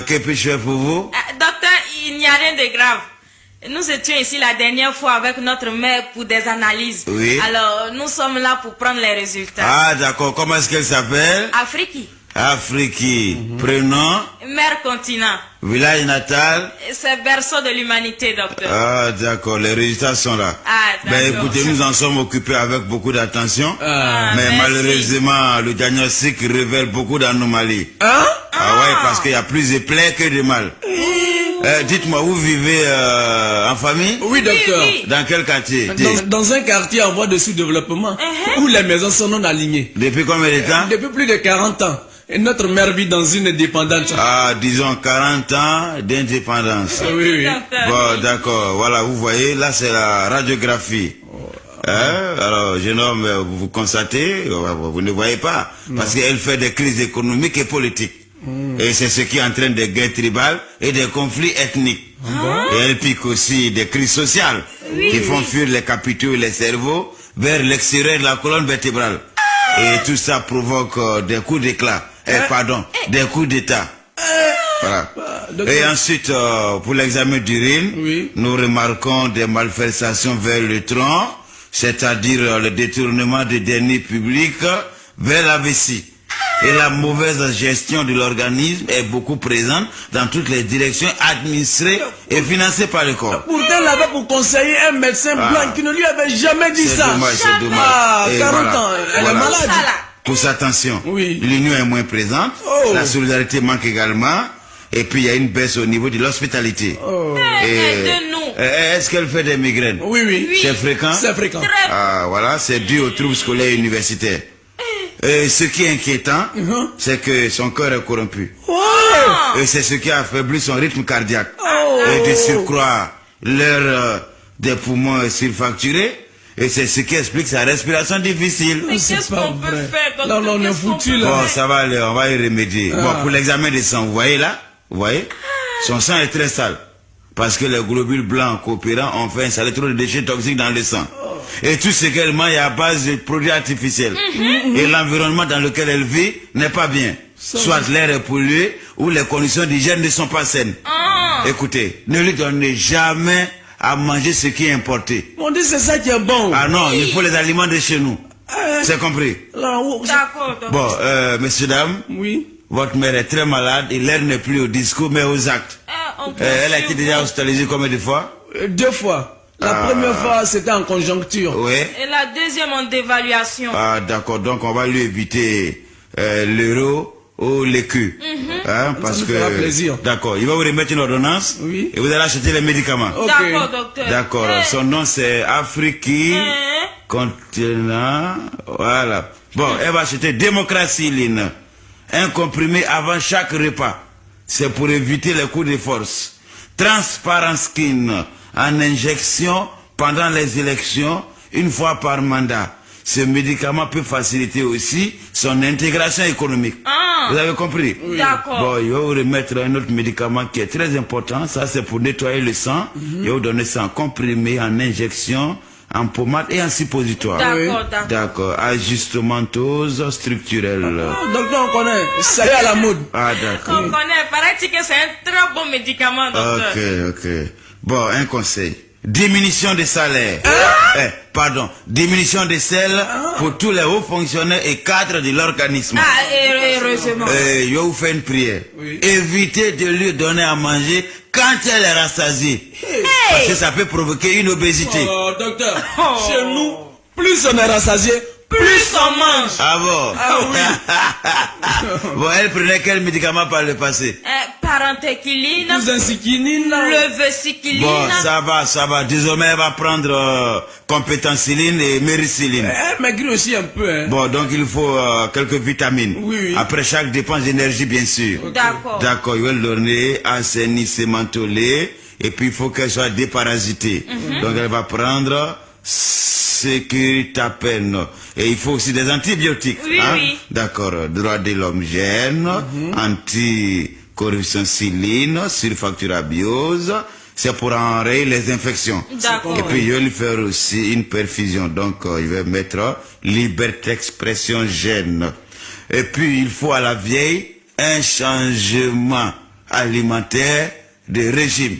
Que puis-je faire pour vous? Docteur, il n'y a rien de grave. Nous étions ici la dernière fois avec notre mère pour des analyses. Oui. Alors, nous sommes là pour prendre les résultats. Ah, d'accord. Comment est-ce qu'elle s'appelle? Afrique. Afrique. Prénom? Mère continent. Village natal? C'est berceau de l'humanité, docteur. Ah, d'accord. Les résultats sont là. Ah, d'accord. Ben, écoutez, nous en sommes occupés avec beaucoup d'attention. Mais merci. malheureusement, le diagnostic révèle beaucoup d'anomalies. Hein? Ah ouais, parce qu'il y a plus de plaies que de mal. Dites-moi, vous vivez en famille? Oui, docteur. Oui, oui. Dans quel quartier? Dans un quartier en voie de sous-développement, où les maisons sont non alignées. Depuis combien de temps? Depuis plus de 40 ans. Et notre mère vit dans une dépendance. Ah, disons 40 ans d'indépendance. Oui, oui. Docteur. Bon, d'accord. Voilà, vous voyez, là c'est la radiographie. Alors, jeune homme, vous constatez, vous ne voyez pas, parce qu'elle fait des crises économiques et politiques. Et c'est ce qui entraîne des guerres tribales et des conflits ethniques. Et elle pique aussi des crises sociales qui font fuir les capitaux et les cerveaux vers l'extérieur de la colonne vertébrale. Et tout ça provoque des coups d'éclat, des coups d'état. Voilà. Et ensuite, pour l'examen d'urine, nous remarquons des malversations vers le tronc, c'est-à-dire le détournement des deniers publics vers la vessie. Et la mauvaise gestion de l'organisme est beaucoup présente dans toutes les directions administrées et financées par le corps. Pourtant, elle avait pour conseiller un médecin blanc qui ne lui avait jamais dit ça. C'est dommage. Ah, Et 40 voilà. ans, elle est malade. Pousse attention. Oui. L'union est moins présente. La solidarité manque également. Et puis il y a une baisse au niveau de l'hospitalité. Aide-nous. Est-ce qu'elle fait des migraines? Oui, oui. C'est fréquent? C'est fréquent. Ah, voilà, c'est dû aux troubles scolaires et universitaires. Et ce qui est inquiétant, c'est que son cœur est corrompu. Et c'est ce qui a affaibli son rythme cardiaque. Et de surcroît, l'air des poumons est surfacturé. Et c'est ce qui explique sa respiration difficile. Mais qu'est-ce qu'on peut faire, Non, docteur? on est foutu là. Bon, ça va aller, on va y remédier. Bon, pour l'examen de sang, vous voyez là? Vous voyez? Son sang est très sale. Parce que les globules blancs coopérants ont fait installer trop de déchets toxiques dans le sang. Et tout ce qu'elle mange est à base de produits artificiels. Et l'environnement dans lequel elle vit n'est pas bien. Soit l'air est pollué ou les conditions d'hygiène ne sont pas saines. Écoutez, ne lui donnez jamais à manger ce qui est importé. On dit c'est ça qui est bon. Ah non, il faut les aliments de chez nous. C'est compris? D'accord, docteur. Bon, messieurs, dames, Oui. votre mère est très malade et l'air n'est plus au discours mais aux actes. Elle a été déjà hospitalisée combien de fois? 2 fois. La première fois, c'était en conjoncture. Oui. Et la deuxième en dévaluation. Ah, d'accord. Donc, on va lui éviter l'euro ou l'écu. Parce nous fera que... plaisir. D'accord. Il va vous remettre une ordonnance. Oui. Et vous allez acheter les médicaments. Ok. D'accord, docteur. D'accord. Son nom, c'est Afrique Continent. Voilà. Bon, elle va acheter Démocratie-Line. Un comprimé avant chaque repas. C'est pour éviter les coups de force. Transparence-Skin en injection pendant les élections, une fois par mandat. Ce médicament peut faciliter aussi son intégration économique. Vous avez compris? Oui. D'accord. Bon, il va vous remettre un autre médicament qui est très important. Ça, c'est pour nettoyer le sang. Il va vous donner ça en comprimé, en injection, en pommade et en suppositoire. D'accord, d'accord. D'accord. Ajustementose structurelle. Donc là, on connaît. Ça y est à la mode. Ah, d'accord. On connaît. Paraît-il que c'est un très bon médicament, docteur. Ok. Bon, un conseil. Diminution des salaires. Pardon. Diminution des selles pour tous les hauts fonctionnaires et cadres de l'organisme. Heureusement. Je vais vous faire une prière. Évitez de lui donner à manger quand elle est rassasiée. Parce que ça peut provoquer une obésité. Oh, docteur. Chez nous, plus on est rassasié, plus on mange. Ah bon? Ah oui. Bon, elle prenait quel médicament par le passé? Parentéquiline. Zensikinine. Leveciquiline. Bon, ça va. Désormais, elle va prendre compétenciline et mériciline. Elle maigrit aussi un peu. Hein. Bon, donc il faut quelques vitamines. Oui. Après chaque dépense d'énergie, bien sûr. Okay. D'accord. D'accord, il va le donner assainissement lait. Et puis, il faut qu'elle soit déparasitée. Donc, elle va prendre Sécuritapen. Et il faut aussi des antibiotiques. Oui, oui. D'accord. Droit de l'homme gène, anticorruption siline, sulfacturabiose. C'est pour enrayer les infections. D'accord. Et puis, il va lui faire aussi une perfusion. Donc, il va mettre liberté expression gène. Et puis, il faut à la vieille un changement alimentaire de régime.